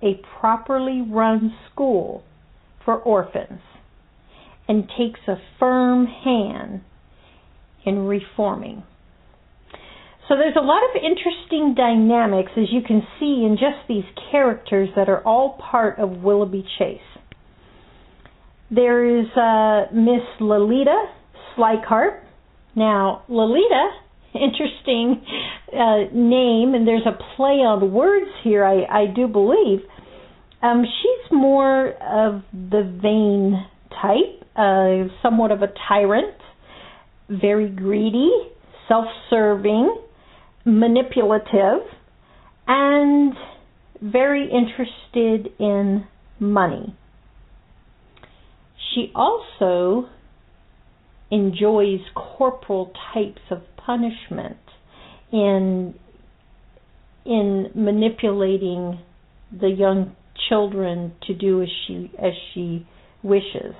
a properly run school for orphans and takes a firm hand in reforming. So there's a lot of interesting dynamics, as you can see, in just these characters that are all part of Willoughby Chase. There is Miss Lolita Slycarp. Now, Lolita, interesting name, and there's a play on words here, I do believe. She's more of the vain type, somewhat of a tyrant, very greedy, self-serving, manipulative, and very interested in money. She also enjoys corporal types of punishment in manipulating the young children to do as she wishes.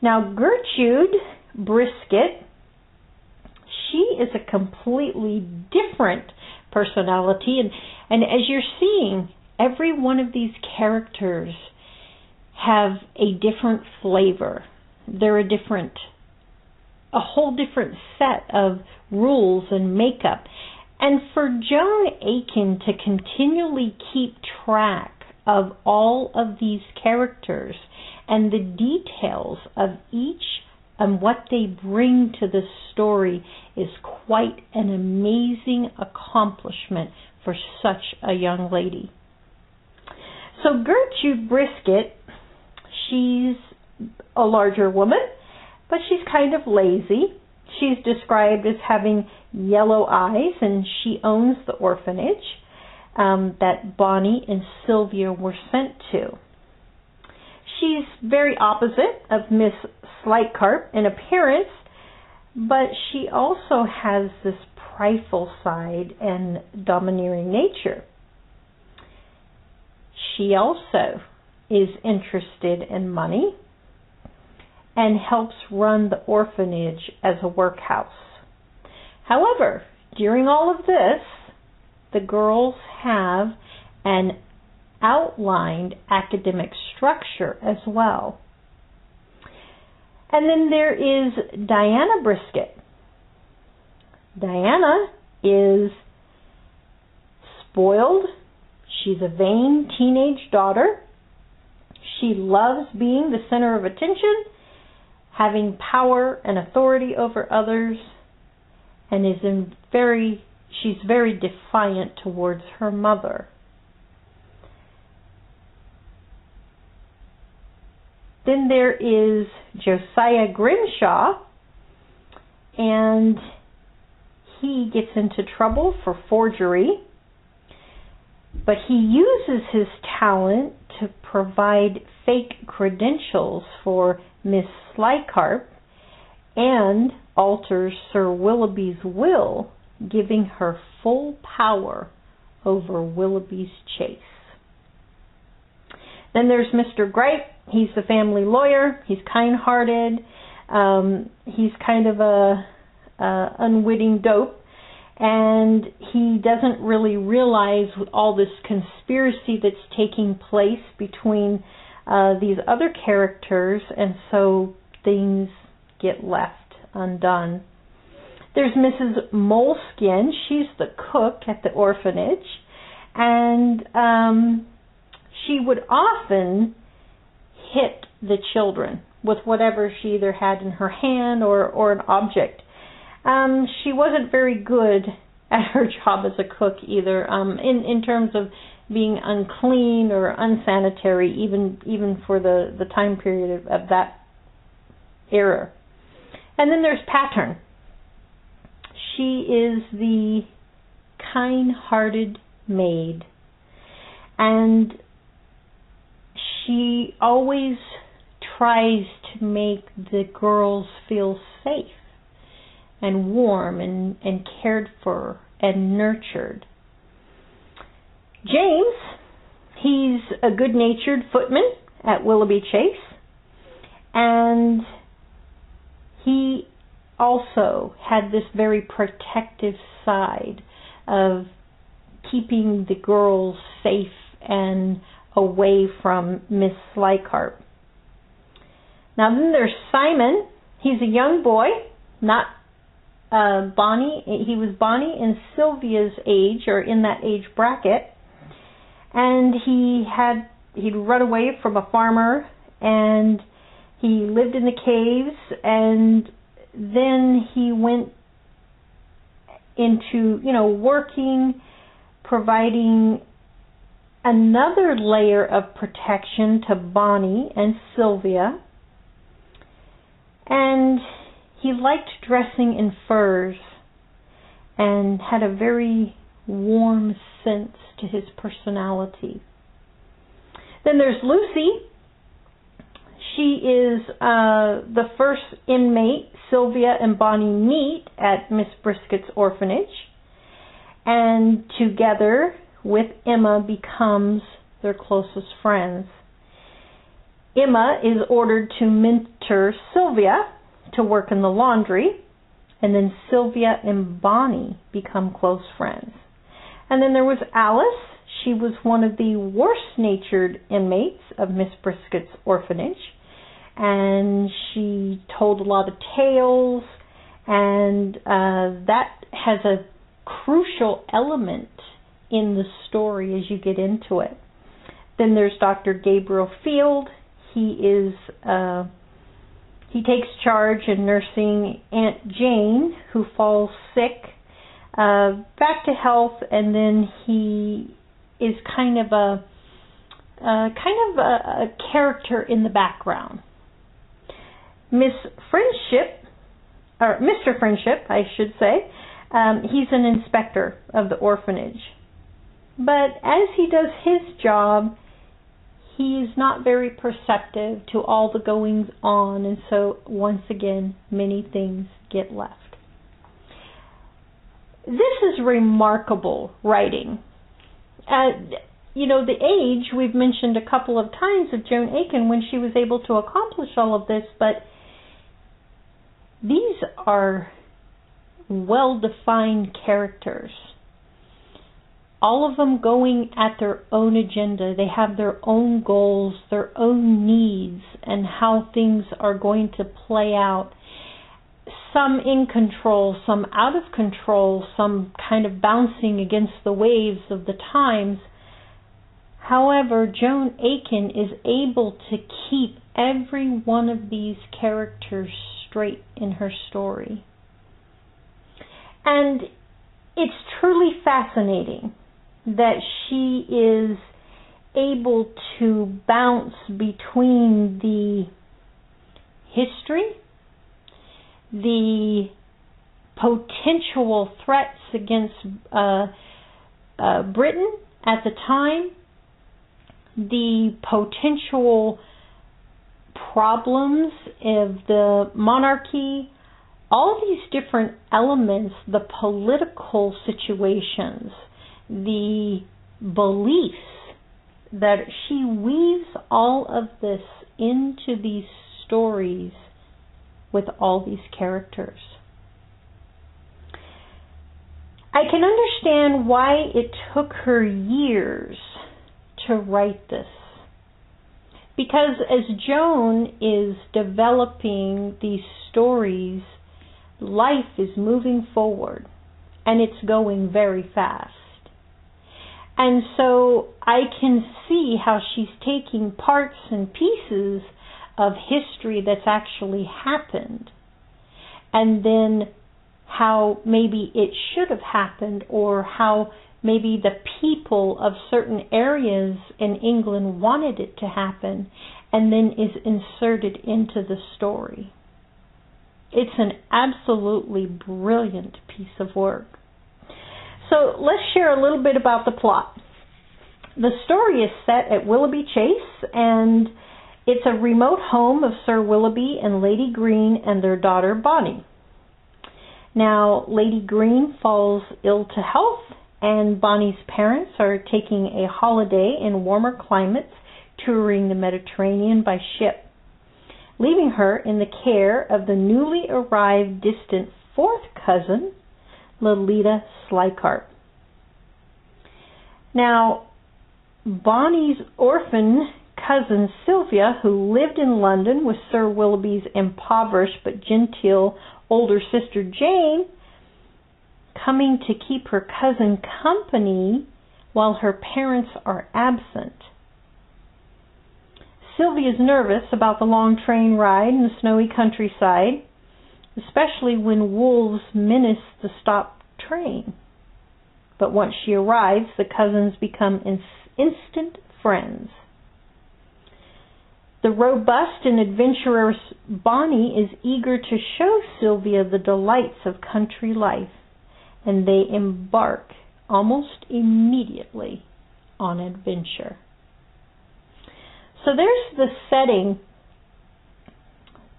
Now, Gertrude Brisket, she is a completely different personality, and as you're seeing, every one of these characters have a different flavor. They're a whole different set of rules and makeup. And for Joan Aiken to continually keep track of all of these characters and the details of each and what they bring to the story is quite an amazing accomplishment for such a young lady. So Gertrude Brisket, she's a larger woman, but she's kind of lazy. She's described as having yellow eyes, and she owns the orphanage that Bonnie and Sylvia were sent to. She's very opposite of Miss Slycarp in appearance, but she also has this prideful side and domineering nature. She also is interested in money and helps run the orphanage as a workhouse. However, during all of this, the girls have an outlined academic structure as well. And then there is Diana Brisket. Diana is spoiled. She's a vain teenage daughter. She loves being the center of attention, having power and authority over others, and she's very defiant towards her mother. Then there is Josiah Grimshaw, and he gets into trouble for forgery, but he uses his talent to provide fake credentials for Miss Slycarp and alters Sir Willoughby's will, giving her full power over Willoughby's Chase. Then there's Mr. Gripe. He's the family lawyer. He's kind-hearted. He's kind of a unwitting dope, and he doesn't really realize all this conspiracy that's taking place between these other characters, and so things get left undone. There's Mrs. Moleskin. She's the cook at the orphanage, and she would often hit the children with whatever she either had in her hand or an object. She wasn't very good at her job as a cook either, in terms of being unclean or unsanitary, even for the time period of that era. And then there's Pattern. She is the kind-hearted maid, and she always tries to make the girls feel safe and warm and cared for and nurtured. James, he's a good-natured footman at Willoughby Chase, and he also had this very protective side of keeping the girls safe and away from Miss Slycart. Now then there's Simon. He's a young boy, not Bonnie. He was Bonnie and Sylvia's age, or in that age bracket. And he'd run away from a farmer, and he lived in the caves, and then he went into, working, providing another layer of protection to Bonnie and Sylvia. And he liked dressing in furs and had a very warm sense to his personality. Then there's Lucy. She is the first inmate Sylvia and Bonnie meet at Miss Brisket's orphanage, and together with Emma becomes their closest friends. Emma is ordered to mentor Sylvia to work in the laundry, and then Sylvia and Bonnie become close friends. And then there was Alice. She was one of the worst-natured inmates of Miss Brisket's orphanage, and she told a lot of tales, and that has a crucial element in the story as you get into it. Then there's Dr. Gabriel Field. He takes charge in nursing Aunt Jane, who falls sick, back to health, and then he is kind of a character in the background. Mr. Friendship, I should say, he's an inspector of the orphanage. But as he does his job, he's not very perceptive to all the goings on, and so once again, many things get left. This is remarkable writing. The age we've mentioned a couple of times of Joan Aiken when she was able to accomplish all of this, but these are well-defined characters. All of them going at their own agenda. They have their own goals, their own needs, and how things are going to play out. Some in control, some out of control, some kind of bouncing against the waves of the times. However, Joan Aiken is able to keep every one of these characters straight in her story. And it's truly fascinating that she is able to bounce between the history, the potential threats against Britain at the time, the potential problems of the monarchy, all these different elements, the political situations, the beliefs, that she weaves all of this into these stories with all these characters. I can understand why it took her years to write this. Because as Joan is developing these stories, life is moving forward, and it's going very fast. And so I can see how she's taking parts and pieces of history that's actually happened, and then how maybe it should have happened, or how maybe the people of certain areas in England wanted it to happen, and then is inserted into the story. It's an absolutely brilliant piece of work. So let's share a little bit about the plot. The story is set at Willoughby Chase, and it's a remote home of Sir Willoughby and Lady Green and their daughter Bonnie. Now, Lady Green falls ill to health, and Bonnie's parents are taking a holiday in warmer climates, touring the Mediterranean by ship, leaving her in the care of the newly arrived distant fourth cousin, Lolita Slycart. Now, Bonnie's orphan cousin Sylvia, who lived in London with Sir Willoughby's impoverished but genteel older sister Jane, coming to keep her cousin company while her parents are absent. Sylvia's nervous about the long train ride in the snowy countryside, especially when wolves menace the stopped train. But once she arrives, the cousins become instant friends. The robust and adventurous Bonnie is eager to show Sylvia the delights of country life, and they embark almost immediately on adventure. So there's the setting.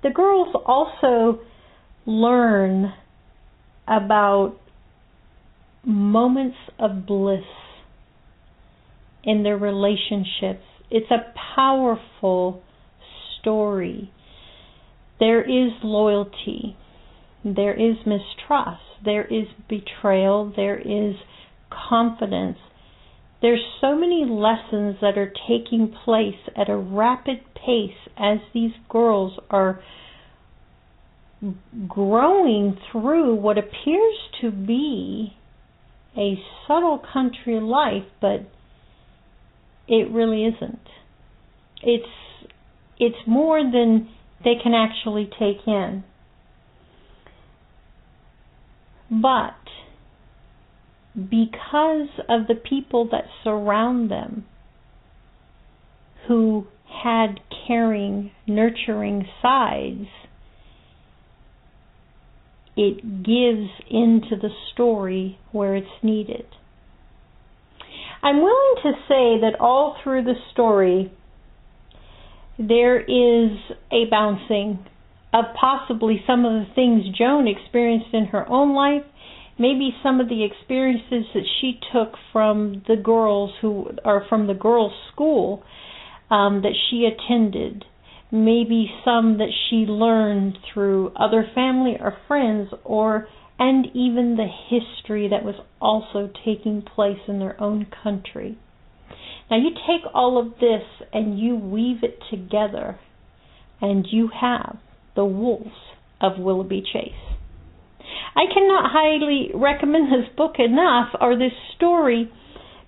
The girls also learn about moments of bliss in their relationships. It's a powerful story. There is loyalty. There is mistrust. There is betrayal. There is confidence. There's so many lessons that are taking place at a rapid pace as these girls are growing through what appears to be a subtle country life, but it really isn't. It's more than they can actually take in. But because of the people that surround them, who had caring, nurturing sides, it gives into the story where it's needed. I'm willing to say that all through the story, there is a bouncing of possibly some of the things Joan experienced in her own life, maybe some of the experiences that she took from the girls who are from the girls' school that she attended, maybe some that she learned through other family or friends, and even the history that was also taking place in their own country. Now you take all of this and you weave it together, and you have the Wolves of Willoughby-Chase. I cannot highly recommend this book enough, or this story,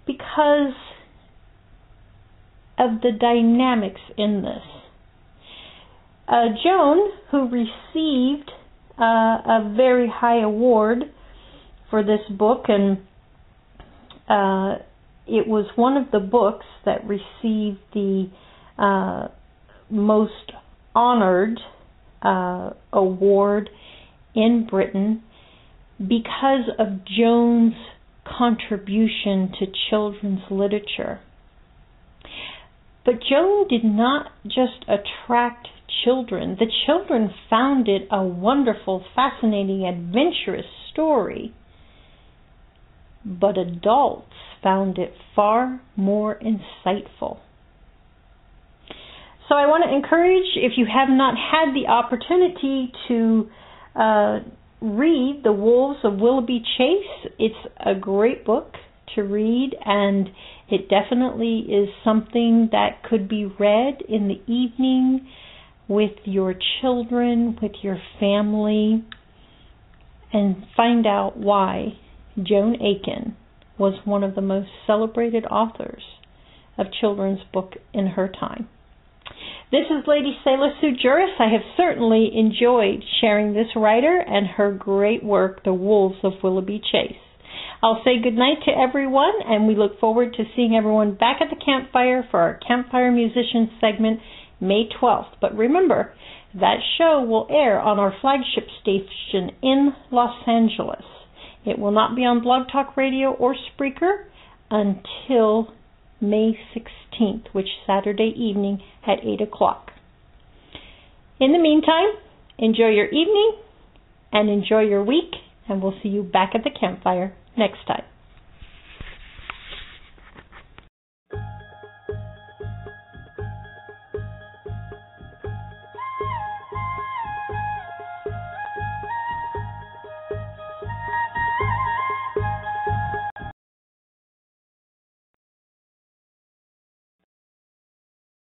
because of the dynamics in this. Joan, who received a very high award for this book, and it was one of the books that received the most honored award in Britain because of Joan's contribution to children's literature. But Joan did not just attract children. The children found it a wonderful, fascinating, adventurous story. But adults found it far more insightful. So I want to encourage, if you have not had the opportunity to read The Wolves of Willoughby-Chase, it's a great book to read, and it definitely is something that could be read in the evening with your children, with your family, and find out why Joan Aiken was one of the most celebrated authors of children's book in her time. This is Lady Selah-Sujuris. I have certainly enjoyed sharing this writer and her great work, The Wolves of Willoughby-Chase. I'll say goodnight to everyone, and we look forward to seeing everyone back at the campfire for our Campfire Musicians segment May 12th. But remember, that show will air on our flagship station in Los Angeles. It will not be on Blog Talk Radio or Spreaker until May 16th, which is Saturday evening at 8 o'clock. In the meantime, enjoy your evening and enjoy your week, and we'll see you back at the campfire next time.